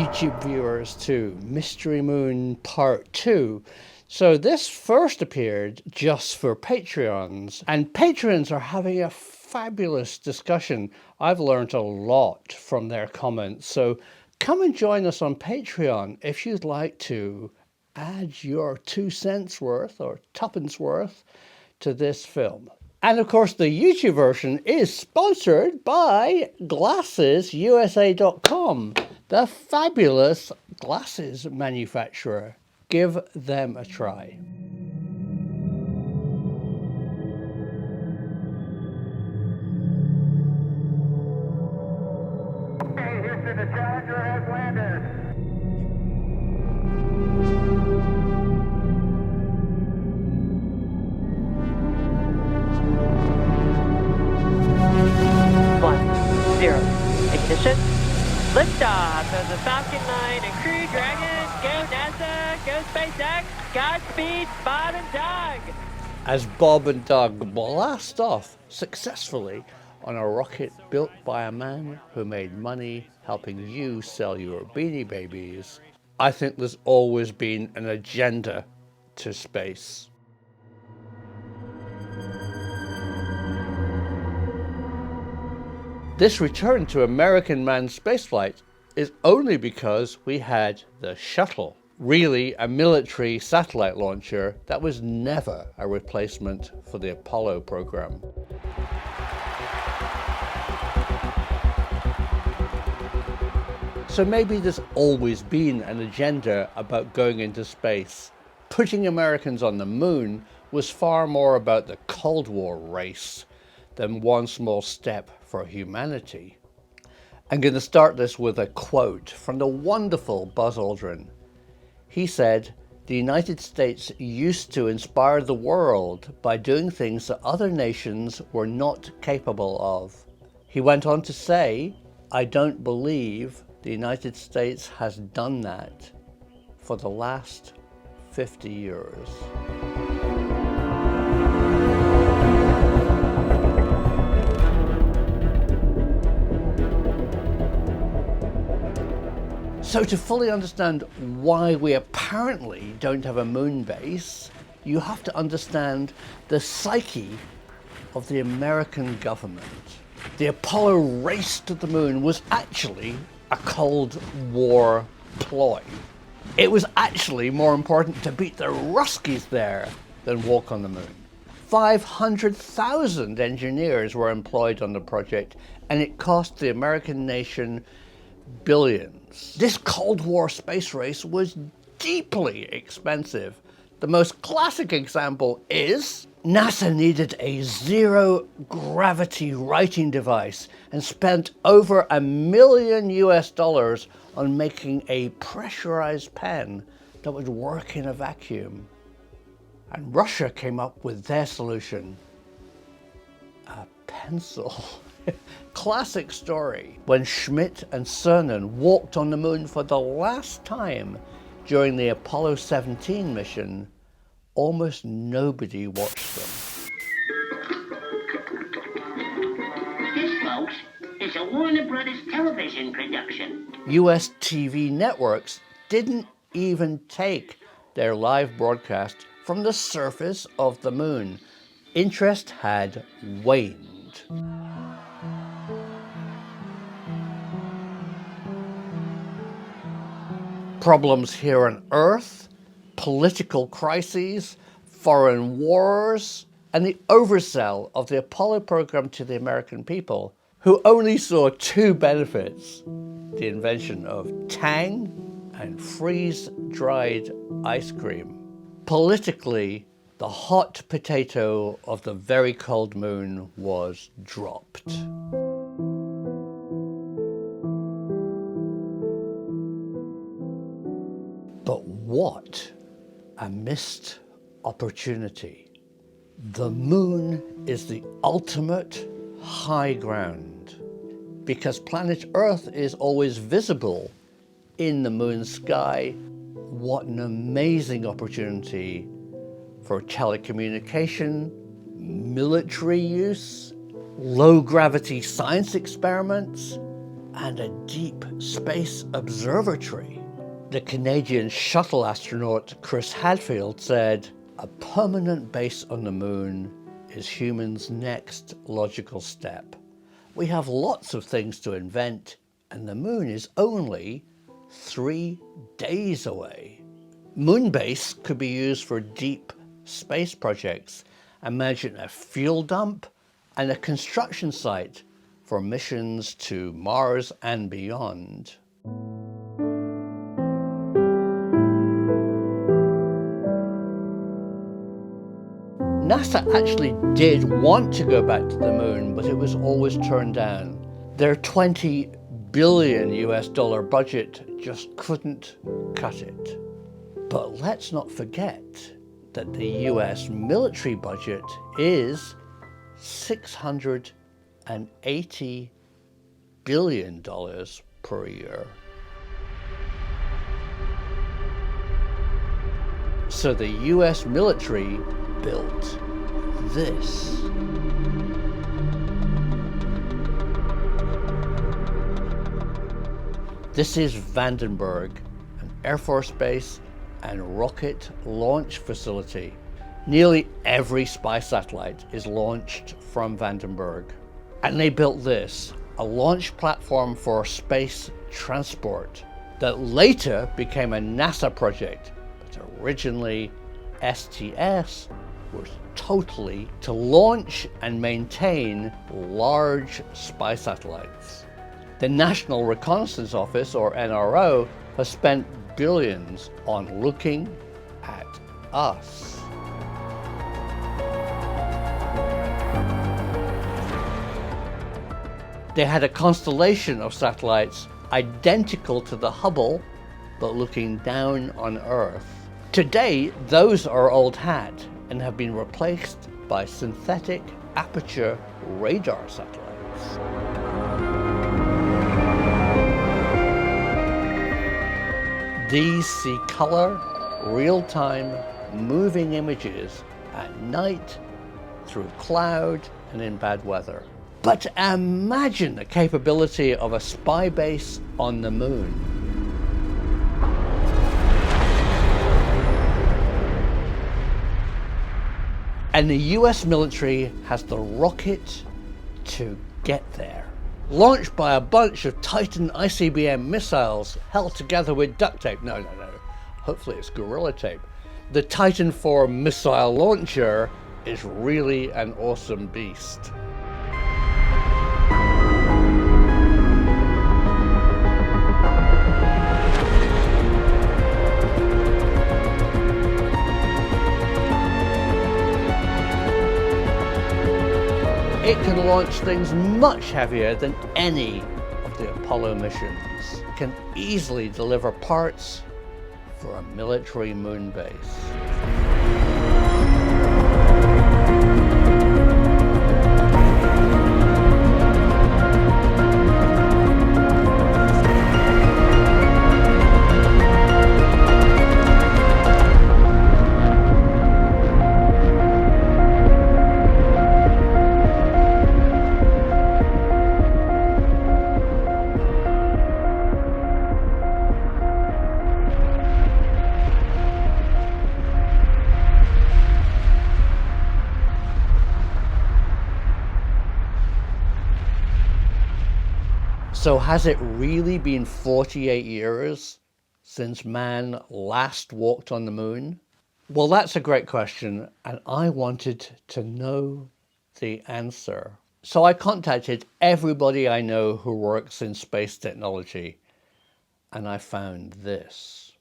YouTube viewers to Mystery Moon Part 2. So this first appeared just for Patreons, and patrons are having a fabulous discussion. I've learned a lot from their comments, so come and join us on Patreon if you'd like to add your 2 cents worth or tuppence worth to this film. And of course, the YouTube version is sponsored by GlassesUSA.com, the fabulous glasses manufacturer. Give them a try. Hey, Houston, the Challenger has landed. Ignition. Liftoff of the Falcon 9 and Crew Dragon. Go NASA, go SpaceX, Godspeed, Bob and Doug. As Bob and Doug blast off successfully on a rocket built by a man who made money helping you sell your Beanie Babies, I think there's always been an agenda to space. This return to American manned spaceflight is only because we had the shuttle, really a military satellite launcher that was never a replacement for the Apollo program. So maybe there's always been an agenda about going into space. Putting Americans on the moon was far more about the Cold War race than one small step for humanity. I'm going to start this with a quote from the wonderful Buzz Aldrin. He said, "The United States used to inspire the world by doing things that other nations were not capable of." He went on to say, "I don't believe the United States has done that for the last 50 years. So to fully understand why we apparently don't have a moon base, you have to understand the psyche of the American government. The Apollo race to the moon was actually a Cold War ploy. It was actually more important to beat the Ruskies there than walk on the moon. 500,000 engineers were employed on the project, and it cost the American nation billions. This Cold War space race was deeply expensive. The most classic example is NASA needed a zero-gravity writing device and spent over $1 million on making a pressurized pen that would work in a vacuum. And Russia came up with their solution, a pencil. Classic story. When Schmidt and Cernan walked on the moon for the last time during the Apollo 17 mission, almost nobody watched them. This, folks, is a Warner Brothers television production. US TV networks didn't even take their live broadcast from the surface of the moon. Interest had waned. Problems here on Earth, political crises, foreign wars, and the oversell of the Apollo program to the American people, who only saw 2 benefits: the invention of Tang and freeze-dried ice cream. Politically, the hot potato of the very cold moon was dropped. But what a missed opportunity. The moon is the ultimate high ground. Because planet Earth is always visible in the moon's sky, what an amazing opportunity for telecommunication, military use, low-gravity science experiments, and a deep space observatory. The Canadian shuttle astronaut Chris Hadfield said, "A permanent base on the moon is humans' next logical step. We have lots of things to invent, and the moon is only 3 days away." Moonbase could be used for deep space projects. Imagine a fuel dump and a construction site for missions to Mars and beyond. NASA actually did want to go back to the moon, but it was always turned down. Their $20 billion US budget just couldn't cut it. But let's not forget that the US military budget is $680 billion per year. So the US military built this. This is Vandenberg, an Air Force base and rocket launch facility. Nearly every spy satellite is launched from Vandenberg. And they built this, a launch platform for space transport that later became a NASA project, but originally STS was totally to launch and maintain large spy satellites. The National Reconnaissance Office, or NRO, has spent billions on looking at us. They had a constellation of satellites identical to the Hubble, but looking down on Earth. Today, those are old hat and have been replaced by synthetic aperture radar satellites. These see color, real-time, moving images at night, through cloud, and in bad weather. But imagine the capability of a spy base on the moon. And the US military has the rocket to get there. Launched by a bunch of Titan ICBM missiles held together with duct tape. No. Hopefully it's Gorilla Tape. The Titan IV missile launcher is really an awesome beast. It can launch things much heavier than any of the Apollo missions. It can easily deliver parts for a military moon base. So has it really been 48 years since man last walked on the moon? Well, that's a great question, and I wanted to know the answer. So I contacted everybody I know who works in space technology, and I found this.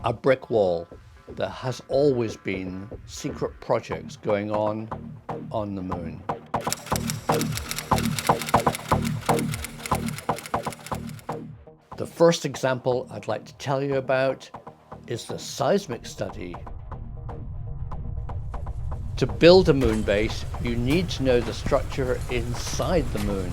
A brick wall. There has always been secret projects going on the moon. The first example I'd like to tell you about is the seismic study. To build a moon base, you need to know the structure inside the moon.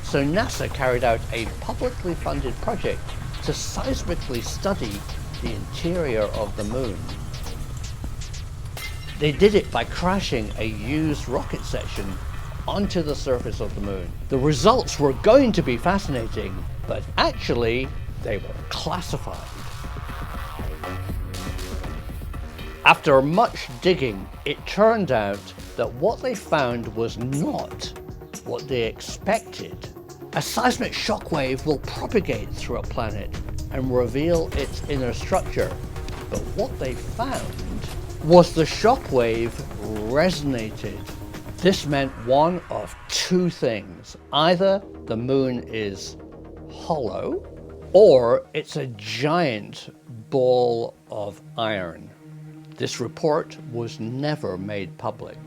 So NASA carried out a publicly funded project to seismically study the interior of the moon. They did it by crashing a used rocket section onto the surface of the moon. The results were going to be fascinating, but actually they were classified. After much digging, it turned out that what they found was not what they expected. A seismic shockwave will propagate through a planet and reveal its inner structure. But what they found was the shockwave resonated. This meant one of two things. Either the moon is hollow, or it's a giant ball of iron. This report was never made public.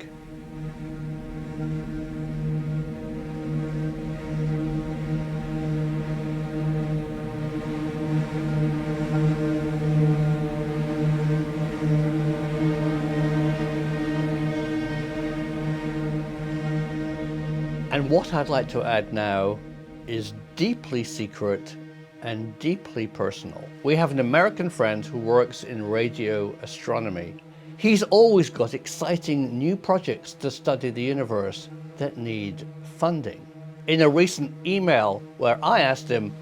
And what I'd like to add now is deeply secret and deeply personal. We have an American friend who works in radio astronomy. He's always got exciting new projects to study the universe that need funding. In a recent email where I asked him,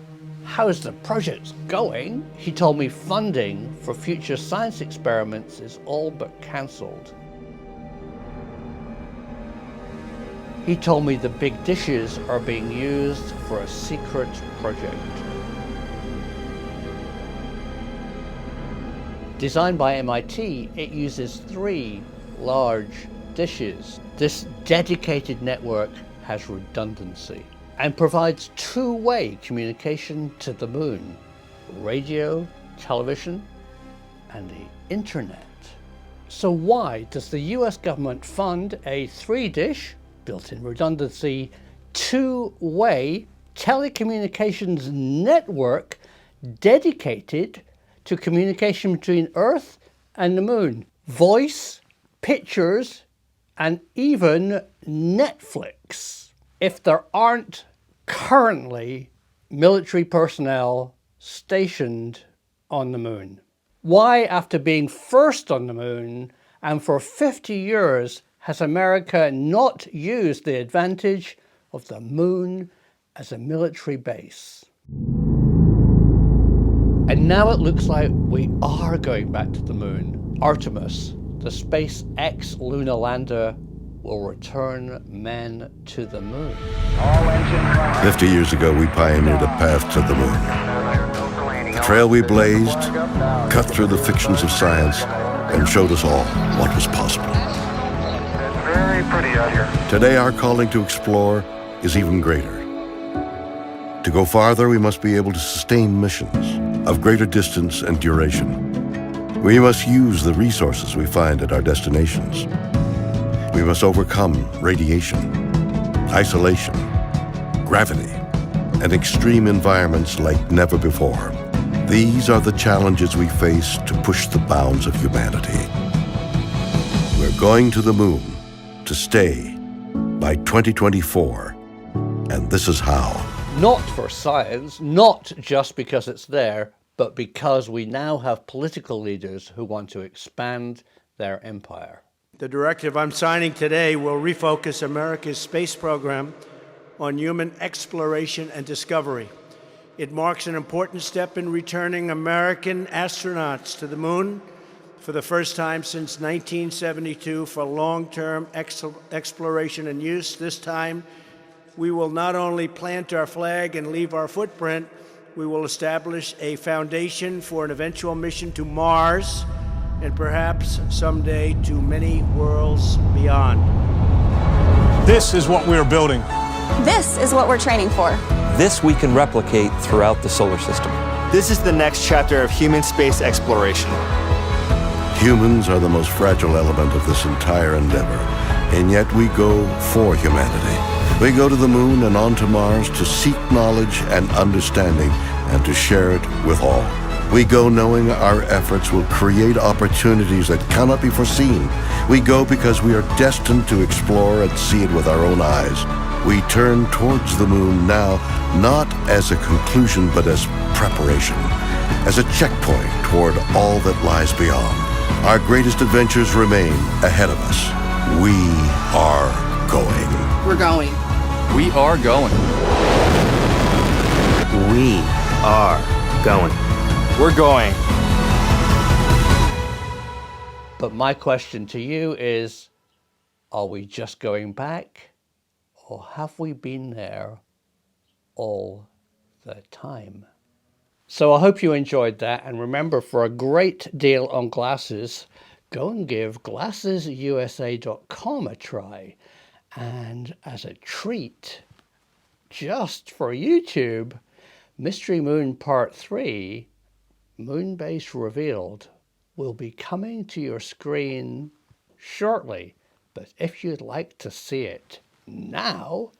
how's the project going? He told me funding for future science experiments is all but cancelled. He told me the big dishes are being used for a secret project. Designed by MIT, it uses 3 large dishes. This dedicated network has redundancy and provides two-way communication to the moon: radio, television, and the internet. So why does the US government fund a 3-dish, built-in redundancy, two-way telecommunications network dedicated to communication between Earth and the moon? Voice, pictures, and even Netflix, if there aren't currently military personnel stationed on the moon. Why, after being first on the moon and for 50 years, has America not used the advantage of the moon as a military base? And now it looks like we are going back to the moon. Artemis, the SpaceX lunar lander, will return men to the moon. 50 years ago, we pioneered a path to the moon. The trail we blazed cut through the fictions of science and showed us all what was possible. It's very pretty out here. Today, our calling to explore is even greater. To go farther, we must be able to sustain missions of greater distance and duration. We must use the resources we find at our destinations. We must overcome radiation, isolation, gravity, and extreme environments like never before. These are the challenges we face to push the bounds of humanity. We're going to the moon to stay by 2024, and this is how. Not for science, not just because it's there, but because we now have political leaders who want to expand their empire. The directive I'm signing today will refocus America's space program on human exploration and discovery. It marks an important step in returning American astronauts to the moon for the first time since 1972 for long-term exploration and use. This time, we will not only plant our flag and leave our footprint, we will establish a foundation for an eventual mission to Mars and perhaps someday to many worlds beyond. This is what we're building. This is what we're training for. This we can replicate throughout the solar system. This is the next chapter of human space exploration. Humans are the most fragile element of this entire endeavor, and yet we go for humanity. We go to the moon and on to Mars to seek knowledge and understanding and to share it with all. We go knowing our efforts will create opportunities that cannot be foreseen. We go because we are destined to explore and see it with our own eyes. We turn towards the moon now, not as a conclusion, but as preparation, as a checkpoint toward all that lies beyond. Our greatest adventures remain ahead of us. We are going. We're going. We are going. We are going. We're going. But my question to you is, are we just going back, or have we been there all the time? So I hope you enjoyed that, and remember, for a great deal on glasses, go and give glassesusa.com a try. And as a treat, just for YouTube, Mystery Moon Part 3, Moonbase Revealed, will be coming to your screen shortly. But if you'd like to see it now,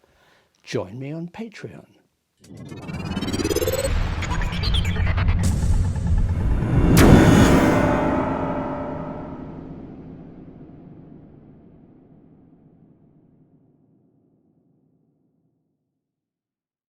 join me on Patreon.